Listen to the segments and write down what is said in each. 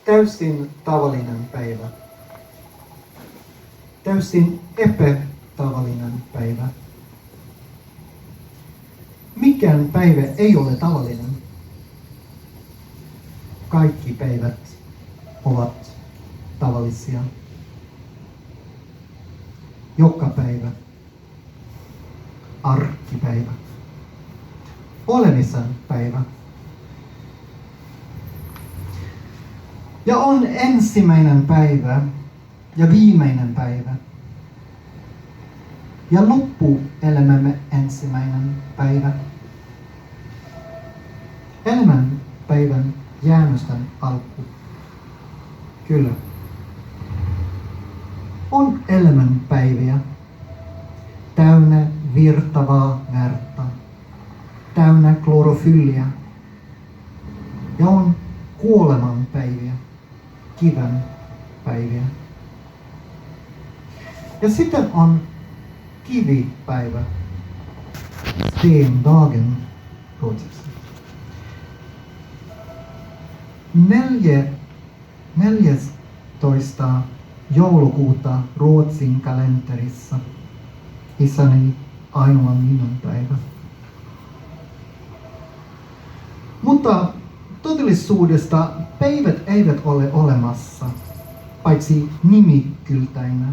täysin tavallinen päivä. Täysin epätavallinen päivä. Mikään päivä ei ole tavallinen. Kaikki päivät ovat tavallisia. Joka päivä. Arkipäivä. Olemisen päivä. Ja on ensimmäinen päivä ja viimeinen päivä. Ja loppuelämämme ensimmäinen päivä. Elämän päivän jäännösten alku. Kyllä. On elämän päiviä. Täynnä virtavaa verta. Täynnä klorofylliä. Ja on kuoleman päiviä. Kiven päiviä. Ja sitten on kivipäivä. Stendagen ruotsiksi. 14. joulukuuta Ruotsin kalenterissa isäni ainoa minun päivä. Mutta todellisuudesta päivät eivät ole olemassa, paitsi nimikyltäinä,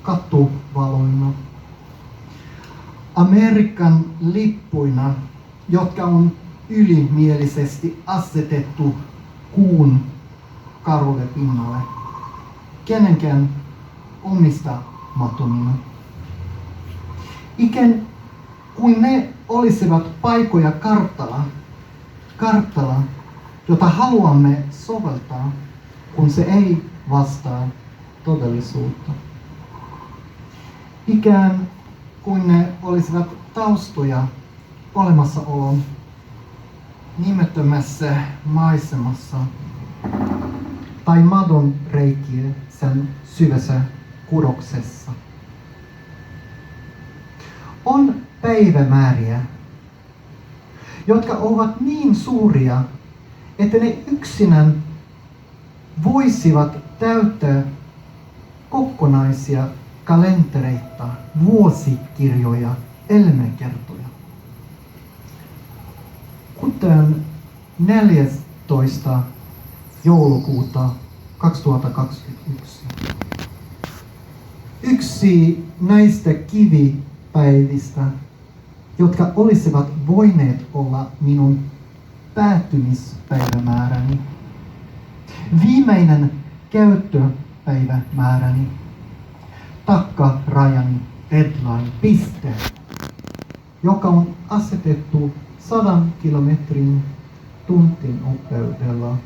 katuvaloina, Amerikan lippuina, jotka on ylimielisesti asetettu kuun karulle pinnalle, kenenkään omistamattomina. Ikään kuin ne olisivat paikoja kartalla, jota haluamme soveltaa, kun se ei vastaa todellisuutta. Ikään kuin ne olisivat taustoja olemassaolon nimettömässä maisemassa tai madon reikiä sen syvässä kudoksessa. On päivämääriä, jotka ovat niin suuria, että ne yksinään voisivat täyttää kokonaisia kalentereita, vuosikirjoja, elämänkertoja. Kuten 14. joulukuuta 2021. Yksi näistä kivipäivistä, jotka olisivat voineet olla minun päättymispäivämääräni. Viimeinen käyttöpäivämääräni. Takkarajani, deadline, piste, joka on asetettu 100 kilometrin tuntin nopeudella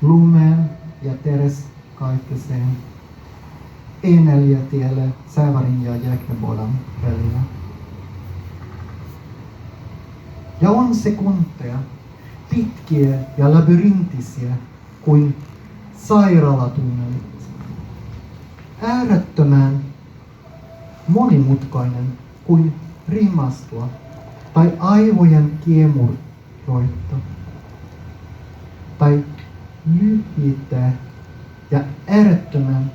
lumeen ja teräskaikkiseen E4-tielle Sävarin ja Jäknebodan välillä. Ja on sekunteja, pitkiä ja labyrintisiä kuin sairaalatunnelit. Äärettömän monimutkainen kuin rimastua tai aivojen kiemurroitto. Tai lyhyitä ja äärettömän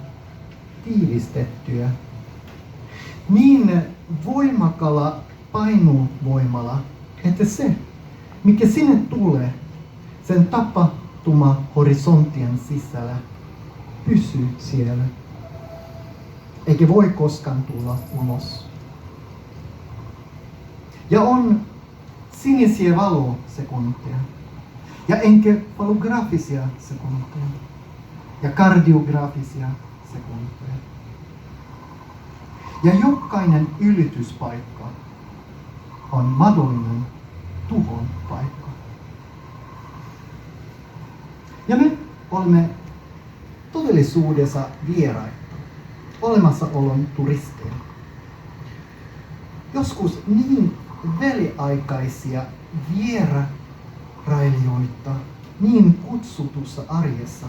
tiivistettyä. Niin voimakalla painovoimalla, että se, mikä sinne tulee, sen tapahtuma horisonttien sisällä, pysyy siellä. Eikä voi koskaan tulla ulos. Ja on sinisiä valosekunteja ja enkefalografisia sekunteja ja kardiografisia sekunteja. Ja jokainen ylityspaikka on mahdollinen tuhon paikka. Ja me olemme todellisuudessa vieraita, olemassaolon turisteja. Joskus niin väliaikaisia vierailijoita niin kutsutussa arjessa.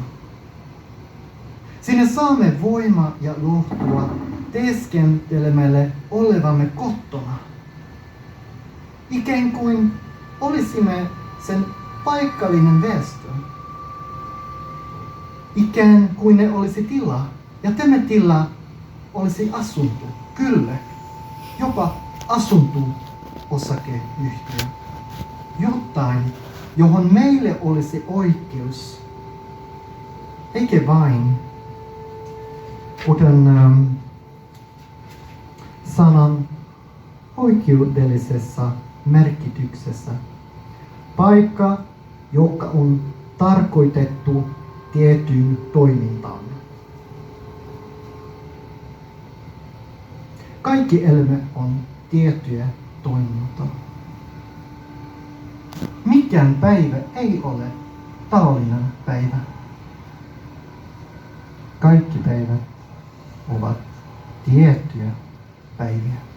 Sinne saamme voimaa ja lohtua teeskentelemälle olevamme kotona. Ikään kuin olisimme sen paikallinen väestö. Ikään kuin ne olisi tila, ja tämä tila olisi asunto, kyllä, jopa asunto-osakeyhtiö. Jotain, johon meille olisi oikeus, eikä vain, kuten sanan oikeudellisessa merkityksessä, paikka, joka on tarkoitettu tiettyyn toimintaan. Kaikki elämä on tiettyä toimintaa. Mikään päivä ei ole tavallinen päivä. Kaikki päivät ovat tiettyjä päiviä.